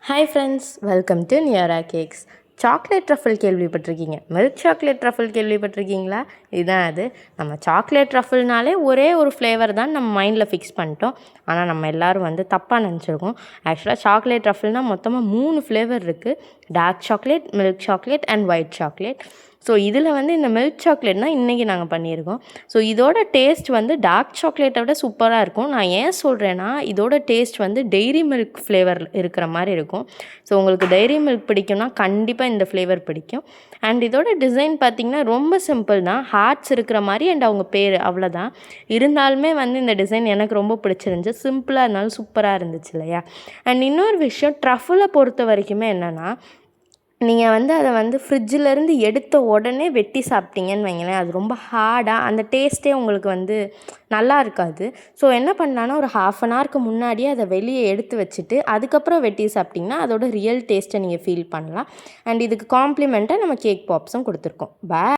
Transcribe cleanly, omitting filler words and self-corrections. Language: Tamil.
Hi friends, welcome to Niyara cakes. Chocolate truffle கேள்விப்பட்டிருக்கீங்க, மில்க் சாக்லேட் ட்ரஃபிள் கேள்விப்பட்டிருக்கீங்களா? இதுதான் அது. நம்ம சாக்லேட் ட்ரஃபிள்னாலே ஒரே ஒரு ஃப்ளேவர் தான் நம்ம மைண்டில் ஃபிக்ஸ் பண்ணிட்டோம். ஆனால் நம்ம எல்லோரும் தப்பாக நினச்சிருக்கோம். ஆக்சுவலாக சாக்லேட் ட்ரஃபிள்னால் மொத்தமாக 3 ஃப்ளேவர் இருக்குது. Dark chocolate, milk chocolate and white chocolate. So இதில் இந்த மில்க் சாக்லேட்னா இன்றைக்கி நாங்கள் பண்ணியிருக்கோம். ஸோ இதோட டேஸ்ட் டார்க் சாக்லேட்டை விட சூப்பராக இருக்கும். நான் ஏன் சொல்கிறேன்னா, இதோட டேஸ்ட் டெய்ரி மில்க் ஃப்ளேவர் இருக்கிற மாதிரி இருக்கும். ஸோ உங்களுக்கு டெய்ரி மில்க் பிடிக்கும்னா கண்டிப்பாக இந்த ஃப்ளேவர் பிடிக்கும். அண்ட் இதோட டிசைன் பார்த்திங்கன்னா ரொம்ப சிம்பிள் தான். ஹார்ட்ஸ் இருக்கிற மாதிரி அண்ட் அவங்க பேர் அவ்வளோதான். இருந்தாலுமே இந்த டிசைன் எனக்கு ரொம்ப பிடிச்சிருந்துச்சு. சிம்பிளாக இருந்தாலும் சூப்பராக இருந்துச்சு இல்லையா? அண்ட் இன்னொரு விஷயம், ட்ரஃபிளை பொறுத்த வரைக்குமே என்னென்னா, நீங்கள் அதை ஃப்ரிட்ஜிலேருந்து எடுத்த உடனே வெட்டி சாப்பிட்டீங்கன்னு வைங்களேன், அது ரொம்ப ஹார்டாக அந்த டேஸ்ட்டே உங்களுக்கு நல்லா இருக்காது. ஸோ என்ன பண்ணலான்னா, ஒரு 1/2 அன் ஹவருக்கு முன்னாடியே அதை வெளியே எடுத்து வச்சுட்டு அதுக்கப்புறம் வெட்டி சாப்பிட்டிங்கன்னா அதோட ரியல் டேஸ்ட்டை நீங்கள் ஃபீல் பண்ணலாம். அண்ட் இதுக்கு காம்ப்ளிமெண்ட்டாக நம்ம கேக் பாப்ஸும் கொடுத்துருக்கோம்.